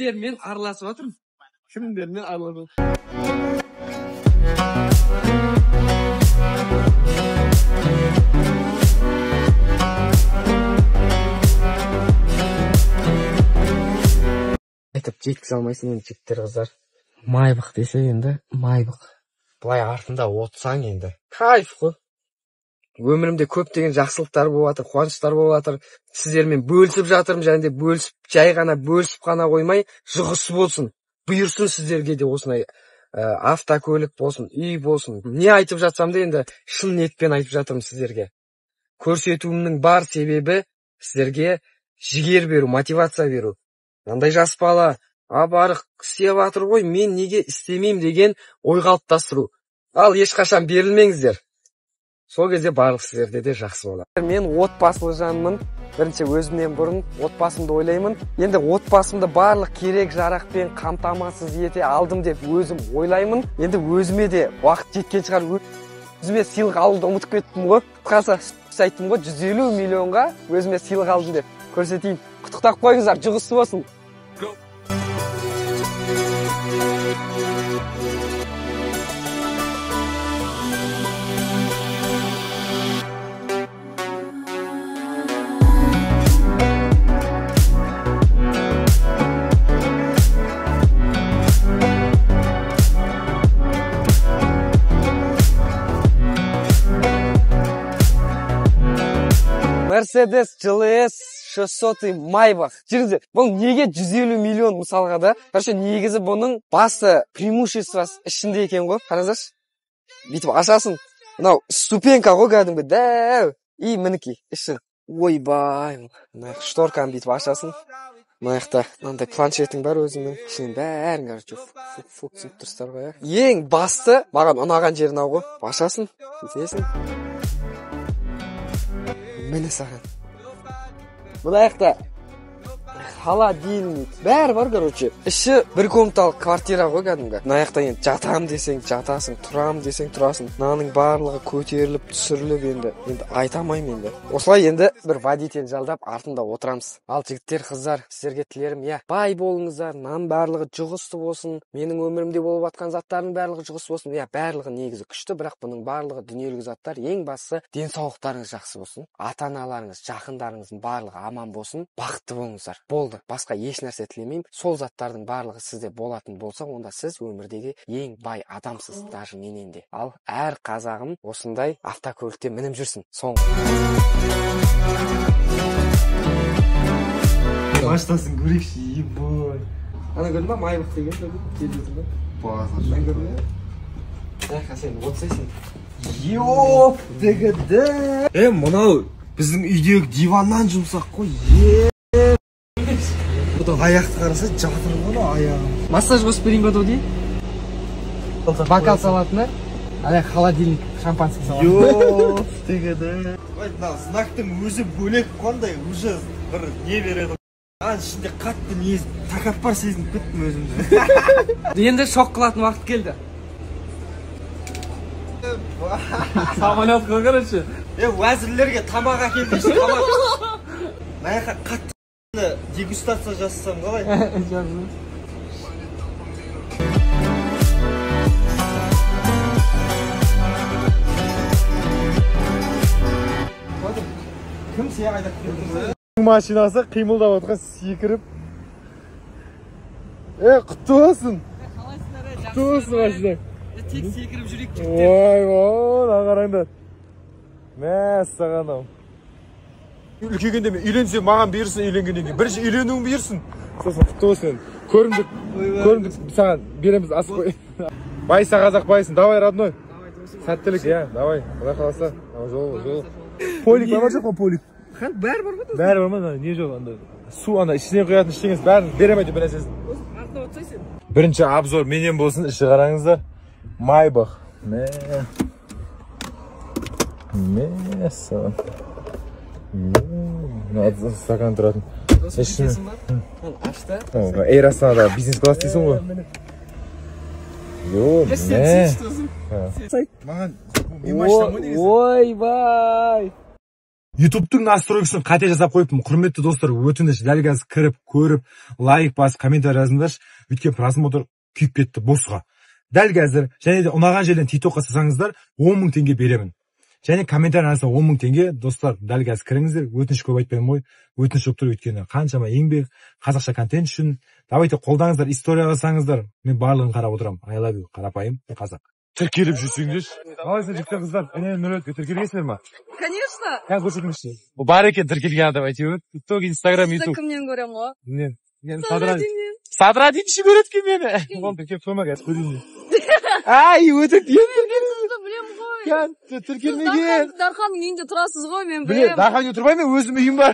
Kimlerмен aralashib o'tirmiz? Kimlerмен aralashib? Айтып жеткізе алмайсың енді жігіттер қыздар. Майбық десе енді майбық. Былай артында отсаң енді кайф қой. Өмірімде көптеген жақсылықтар болып жатыр, қуаныштар болып жатыр. Сіздермен бөлісіп жатырмын, және де бөлісіп, жай ғана бөлісіп қана қоймай, жұғысы болсын. Бұйырсын сіздерге де осындай автокөлік болсын, үй болсын. Не айтып жатсам да енді шын ниетпен айтып жатырмын сіздерге. Көрсетуімнің бар себебі сіздерге жігер беру, мотивация беру. Мынандай жас бала, барық істеп жатыр ғой, мен неге істемеймін деген ой қалыптастыру. Ал ешқашан берілмеңіздер. Сол кезде барлық сіздерде де жақсы болады. Мен отбасылы жанмын. Бірінші өзімнен бұрын отбасымды ойлаймын. Енді отбасымды барлық керек жарақпен қамтамасыз ете алдым деп өзім ойлаймын. Енді өзіме де уақыт жеткен шығар. Өзіме сыйлық алуды ұмытып кеттім ғой. Қысқасы айттым ғой, 150 миллионға өзіме сыйлық алдым деп көрсетейін. Құттықтап қойыңыздар, жұғысты болсын. Mercedes GLS 600 Maybach. Жүріңіздер, бұл неге 150 миллион мысалға да? Короче, негізі бұның басты преимуществосы ішінде екен ғой. Қараңыздаршы. Бүйтіп ашасың. Мынау ступенька ғой кәдімгі дәу. И мінекей іші. Ойбай. Мына шторканы бүйтіп ашасың. Мына жақта мынандай планшетің бар өзіңнің. Ішінен бәрін короче түсініп тұрсыздар ғой. Ең басты маған ұнаған жері мынау ғой. Ашасың, кетесің. Міне саған. Мына жақта холодильник бәрі бар, короче. Іші бір комнаталық квартира ғой кәдімгі. Мына жақта енді жатам десең жатасың, тұрам десең тұрасың. Мынаның барлығы көтеріліп, түсіріліп енді айтамаймын енді. Осылай енді бір водитель жалдап артында отырамыз. Ал жігіттер, қыздар, сіздерге тілерім, бай болыңыздар, мынаның барлығы жұғысты болсын. Менің өмірімде болып жатқан заттардың барлығы жұғысты болсын. Барлығы негізі күшті, бірақ бұның барлығы дүниелік заттар. Ең бастысы денсаулықтарыңыз жақсы болсын. Ата-аналарыңыз, жақындарыңыздың барлығы аман болсын. Бақытты болыңыздар. Болды. Басқа еш нәрсе тілемеймін. Сол заттардың барлығы сізде болатын болса, онда сіз өмірдегі ең бай адамсыз, даже менен де. Ал әр қазағым осындай автокөлікте мініп жүрсін. Баштасын көрекші, ебой. Ана көрдің ба, Майбах деген келдетін ба? Базар. Көрдің ба? Сен отсайсың. Йоп, дегіді. Мынау біздің үйдегі диваннан жұмсақ қой. Аяқты қараса жатыр ғой аяғым. Массаж қосып берейін ба дей? Бокал салатыны, холодильник шампанский салаты. Йоп, дегіді. Знактың өзі бөлек қондай, уже бір не береді. Ішінде қатты не тәкаппар сезініп кеттім өзімді. Енді шок қылатын уақыт келді. Самолет қой, короче. Уәзірлерге тамақ әкелдейші, тамақ. Маяқа қатты дегустация жасасам қалай? Кім сия қайдақ келді? Машинасы қимылдап отқан секіріп. Құтты болсын. Құтты болсын машина. Тек секіріп жүрек жүктеп. Ой, қараңдар. Мәссаған ау. Үлкейгенде мен үйленсем маған берсін, үйленгеннен кейін. Бірінші үйленуің берсін. Сосын құтты болсын. Көрімдік саған береміз ас қой. Байса қазақ байсын. Давай, родной. Сәттілік, давай. Құдай қаласа. Жол. Полик бар ма жоқ па, полик? Бәрі бар ма? Бәрі бар ма? Не жоқ анда? Су анда ішінен құятын іштеңіз бәрін беремейді бір нәрсесін. Артына отсайсың. Бірінші обзор менен болсын, іші қараңыздар. Майбах. Мәссаған. Стакан тұратын. Ашты. Эйр Астанада бизнес класс дейсің ғой. Маған мен машинам ғой негізі. Ойбай. YouTube'дың настройкасын қате жасап қойыппын. Құрметті достар, өтініш дәл қазір кіріп, көріп, лайк басып, комментарий жазыңдаршы. Өйткені просмотр күйіп кетті босқа. Дәл қазір, және де ұнаған жерден TikTokқа салсаңыздар, 10 000 теңге беремін. Және комментарий жазса 10 000 теңге. Достар, дәл қазір кіріңіздер. Өтініш көп айтпаймын ғой. Өтініш жоқ тұр, өйткені қаншама еңбек, қазақша контент үшін. Давайте қолдаңыздар, история жасаңыздар. Мен барлығын қарап отырамын. I love you, қарапайым қазақ. Тіркеліп жүрсеңдерші. Қалайсың жігіттер қыздар? Нөлетке тіркелгенсіздер ма? Конечно. Қазір көрсетіңізші. Бар екен тіркелген адам әйтеуір. TikTok, Instagram, YouTube. Кімнен көремін ғой? Мен Садрадинші көреді мені. Болды, кеп сойма қазір көрейін. Ай, өтірік Сізді білем ғой. тіркелмеген. Дарханның үйінде тұрасыз ғой, мен Біле, білем. Дарханның үйінде тұрмаймын, өзім үйім бар.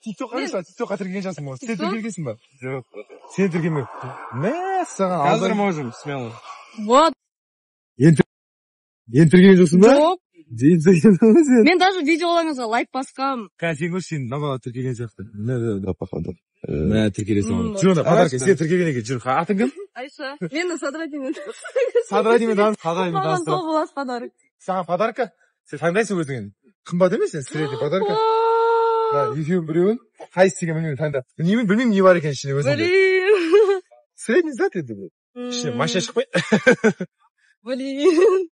TikTokқа тіркелген жасым ғой. Сен тіркелгенсің ба? Жоқ. Сен тіркелме. Саған Қазір можем, смело. Вот. Енді тіркелген жоқсың ба? Жоқ. Сен. Мен даже видеоларыңызға лайк басқам. Сен көрші, сен намаға тіркелген сияқты. Да, походу. Мә, тіркелесің оны. Жүр, подарка, сен тіркелген екен, жүр. Атың кім? Айша. Мені Садрадинмен. Садрадинмен Маған тоғылас подарок. Саған подарка? Сен таңдайсың өзіңен. Қымбат емес сен, средний подарка. Екеуін біреуін. Қайсы деген білмеймін, таңда. Білмеймін не бар екен ішінде өзіңде. Блин. Средний зат еді бұл. Ішіне машина шықпай. Блин.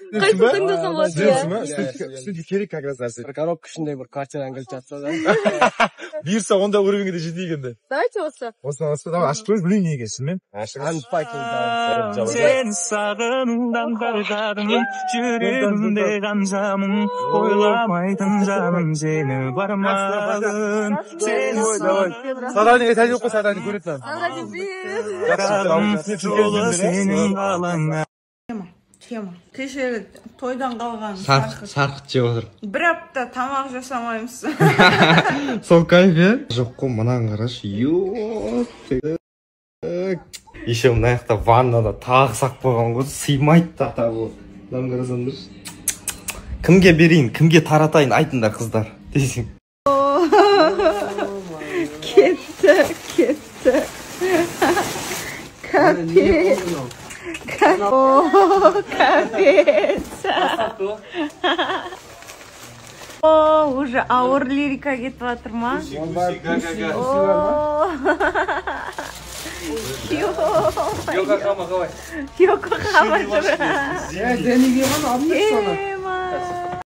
Қайсы таңдасам болады? Жүрсің ба? Студия керек как раз нәрсе. Бір коробка ішінде бір квартира аңғылып жатса да. Бұйырса онда уровеньге де жетейік енді. Давайте осы. Осыдан давай ашып көрейік, білмеймін не екенсің мен. Сен сағынудан қажадым, жүрегімде қанжамын, ойламайтын жаным сені бармағын. Садрадинге тәжіп қой, Садрадин көретін. Қарағым жолы сенің қалаңа. Тема. Кешегі тойдан қалған Сарқыт жеп отыр. бір апта тамақ жасамаймыз. Сол кайф, е? Жоқ қой, мынаны қарашы. Еще мына жақта ваннада тағы сақ қойған ғой, сыймайды тата бұл. Мынаны қарасаңдаршы. Кімге берейін, кімге таратайын айтыңдар қыздар дейсің. Кетті. Капец. Уже ауыр лирика кетіп жатыр ма? Йокохама жүр.